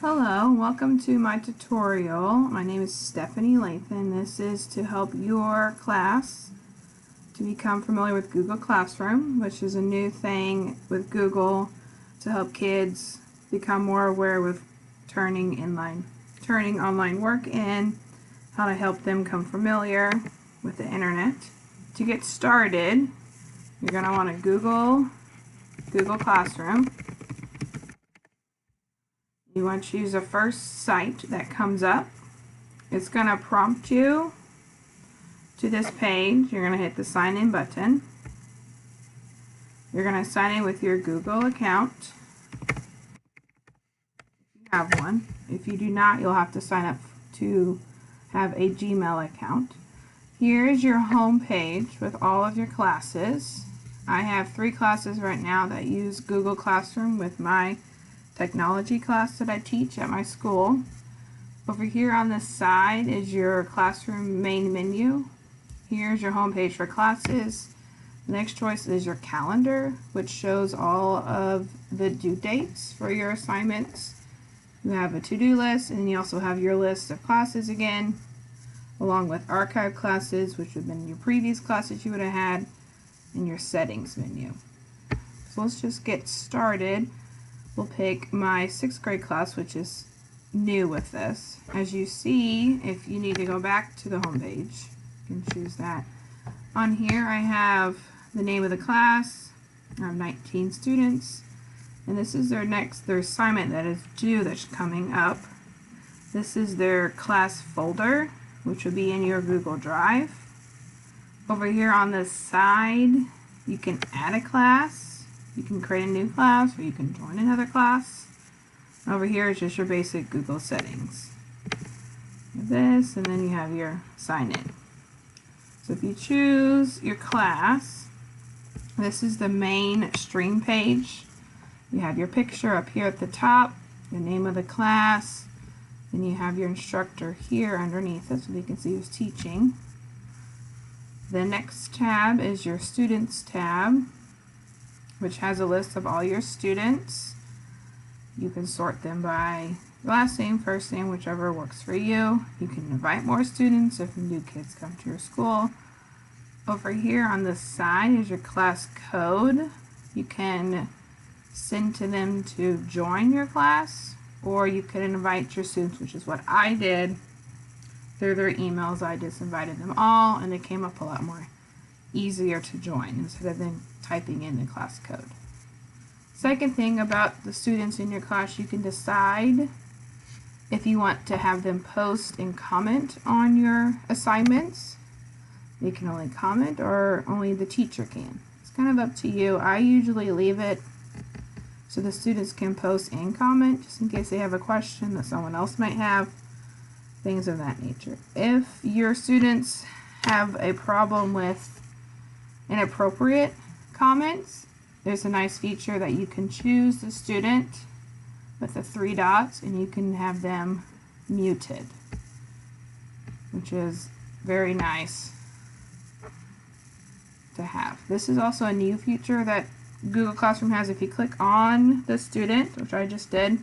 Hello, welcome to my tutorial. My name is Stephanie Lathan. This is to help your class to become familiar with Google Classroom, which is a new thing with Google to help kids become more aware with turning online work in, how to help them become familiar with the internet. To get started, you're going to want to Google Classroom. You want to choose the first site that comes up. It's going to prompt you to this page. You're going to hit the sign in button. You're going to sign in with your Google account. If you have one. If you do not, you'll have to sign up to have a Gmail account. Here is your home page with all of your classes. I have 3 classes right now that use Google Classroom with my technology class that I teach at my school. Over here on the side is your classroom main menu. Here's your home page for classes. The next choice is your calendar, which shows all of the due dates for your assignments. You have a to-do list, and you also have your list of classes again, along with archive classes, which would have been your previous classes you would have had, and your settings menu. So let's just get started. We'll pick my 6th grade class, which is new with this. As you see, if you need to go back to the home page, you can choose that. On here I have the name of the class. I have 19 students, and this is their assignment that is due, that's coming up. This is their class folder, which will be in your Google Drive. Over here on the side, you can add a class. You can create a new class, or you can join another class. Over here is just your basic Google settings. This, and then you have your sign in. So if you choose your class, this is the main stream page. You have your picture up here at the top, the name of the class, then you have your instructor here underneath it so you can see who's teaching. The next tab is your students tab, which has a list of all your students. You can sort them by last name, first name, whichever works for you. You can invite more students if new kids come to your school. Over here on the side is your class code. You can send to them to join your class, or you can invite your students, which is what I did. Through their emails, I just invited them all, and it came up a lot more easier to join instead of then typing in the class code. Second thing about the students in your class, you can decide if you want to have them post and comment on your assignments. They can only comment, or only the teacher can. It's kind of up to you. I usually leave it so the students can post and comment, just in case they have a question that someone else might have, things of that nature. If your students have a problem with inappropriate comments, there's a nice feature that you can choose the student with the 3 dots, and you can have them muted, which is very nice to have. This is also a new feature that Google Classroom has. If you click on the student, which I just did,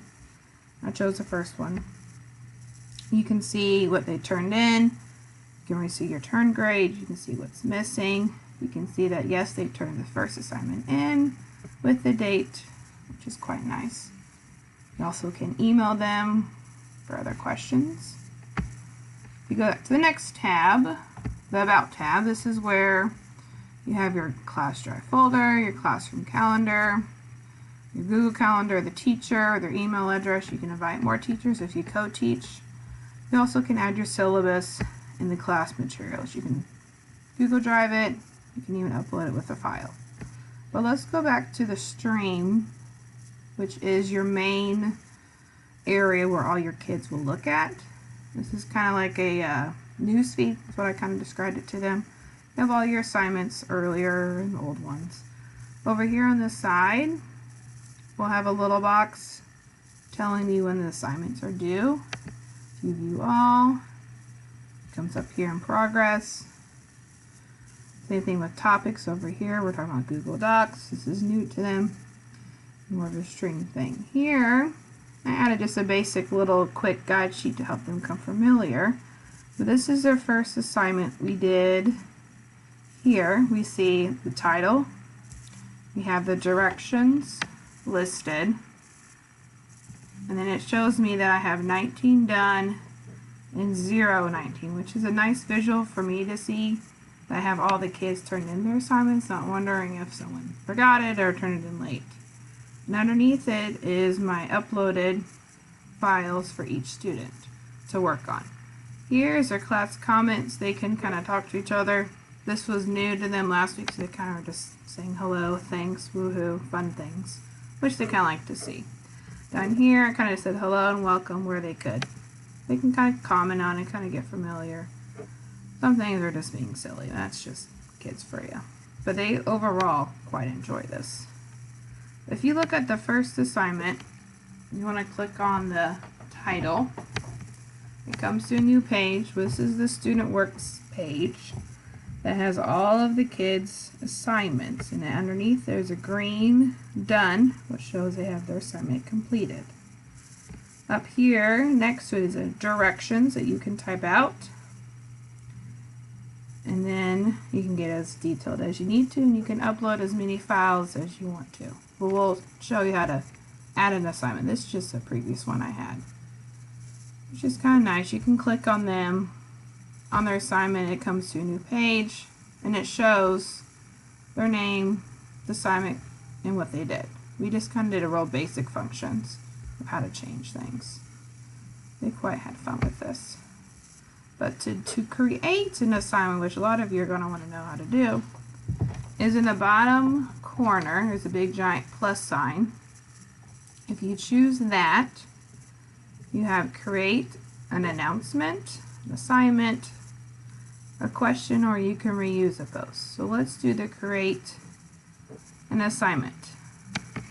I chose the first one, you can see what they turned in. You can really see your turn grade. You can see what's missing. You can see that, yes, they turned the first assignment in with the date, which is quite nice. You also can email them for other questions. If you go to the next tab, the About tab, this is where you have your class drive folder, your classroom calendar, your Google Calendar, the teacher, their email address. You can invite more teachers if you co-teach. You also can add your syllabus in the class materials. You can Google Drive it. You can even upload it with a file. But let's go back to the stream, which is your main area where all your kids will look at. This is kind of like a news feed. That's what I kind of described it to them. You have all your assignments earlier and old ones. Over here on the side, we'll have a little box telling you when the assignments are due. If you view all, it comes up here in progress. Same thing with topics over here. We're talking about Google Docs. This is new to them. More of a stream thing. Here, I added just a basic little quick guide sheet to help them become familiar. So this is their first assignment we did. Here we see the title. We have the directions listed. And then it shows me that I have 19 done and 19, which is a nice visual for me to see that I have all the kids turned in their assignments, not wondering if someone forgot it or turned it in late. And underneath it is my uploaded files for each student to work on. Here's their class comments. They can kind of talk to each other. This was new to them last week, so they kind of were just saying hello, thanks, woohoo, fun things, which they kind of like to see. Down here, I kind of said hello and welcome where they could. They can kind of comment on and kind of get familiar. Some things are just being silly. That's just kids for you. But they overall quite enjoy this. If you look at the first assignment, you want to click on the title. It comes to a new page. This is the Student Works page that has all of the kids' assignments. And underneath there's a green done, which shows they have their assignment completed. Up here next to it is directions that you can type out. And then you can get as detailed as you need to, and you can upload as many files as you want to. But we'll show you how to add an assignment. This is just a previous one I had. Which is kind of nice. You can click on them, on their assignment, it comes to a new page, and it shows their name, the assignment, and what they did. We just kind of did a real basic functions of how to change things. They quite had fun with this. But to create an assignment, which a lot of you are going to want to know how to do, is in the bottom corner, there's a big giant plus sign. If you choose that, you have create an announcement, an assignment, a question, or you can reuse a post. So let's do the create an assignment.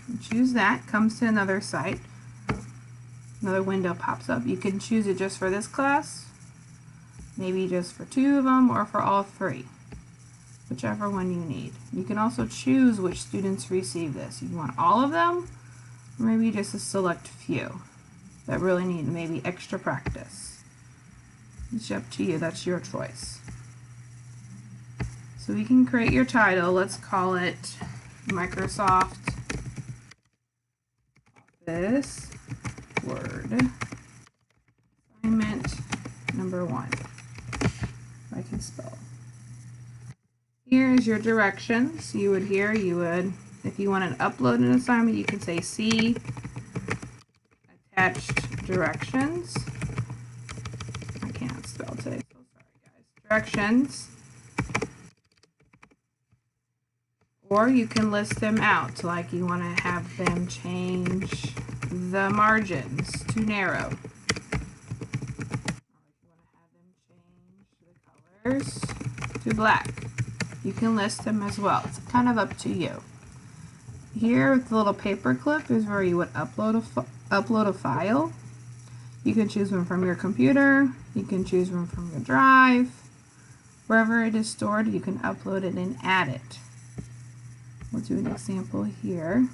You choose that, comes to another site. Another window pops up. You can choose it just for this class, maybe just for 2 of them, or for all 3. Whichever one you need. You can also choose which students receive this. You want all of them, or maybe just a select few that really need maybe extra practice. It's up to you. That's your choice. So we can create your title. Let's call it Microsoft Office Word Assignment number 1. If I can spell. Here's your directions. You would, if you want to upload an assignment, you can say see attached directions. I can't spell today, so sorry guys. Directions. Or you can list them out, like you want to have them change the margins to narrow. Or you want to have them change the colors to black. You can list them as well. It's kind of up to you. Here with the little paper clip is where you would upload a file. You can choose one from your computer. You can choose one from your drive. Wherever it is stored, you can upload it and add it. We'll do an example here.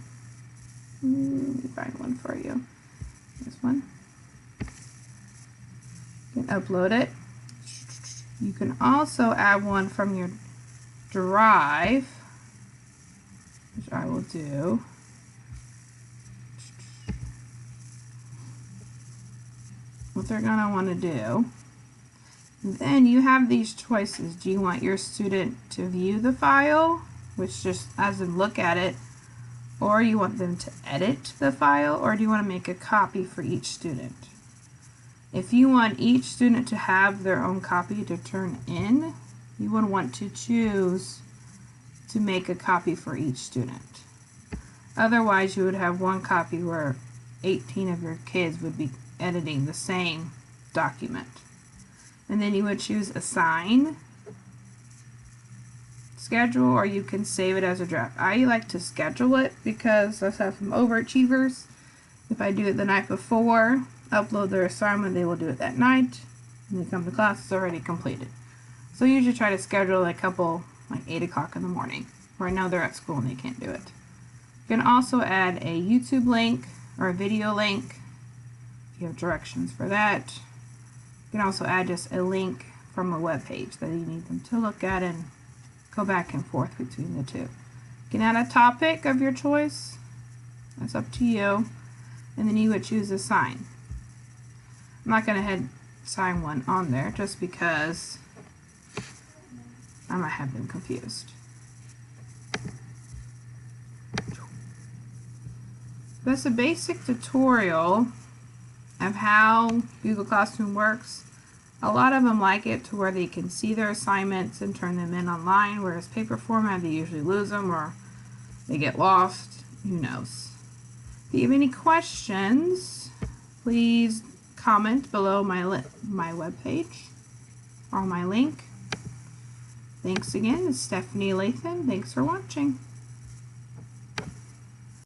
Let me find one for you. This one. You can upload it. You can also add one from your drive, which I will do. What they're going to want to do. And then you have these choices. Do you want your student to view the file, which just as in look at it, or you want them to edit the file, or do you want to make a copy for each student? If you want each student to have their own copy to turn in, you would want to choose to make a copy for each student. Otherwise, you would have one copy where 18 of your kids would be editing the same document. And then you would choose assign, schedule, or you can save it as a draft. I like to schedule it because I have some overachievers. If I do it the night before, upload their assignment, they will do it that night. When they come to class, it's already completed. So I usually try to schedule a couple like 8 o'clock in the morning, where I know they're at school and they can't do it. You can also add a YouTube link or a video link You have directions for that. You can also add just a link from a web page that you need them to look at and go back and forth between the two. You can add a topic of your choice. That's up to you. And then you would choose a sign. I'm not going to sign one on there just because I might have them confused. That's a basic tutorial of how Google Classroom works. A lot of them like it to where they can see their assignments and turn them in online, whereas paper format, they usually lose them or they get lost. Who knows? If you have any questions, please comment below my webpage or my link. Thanks again. It's Stephanie Lathan. Thanks for watching.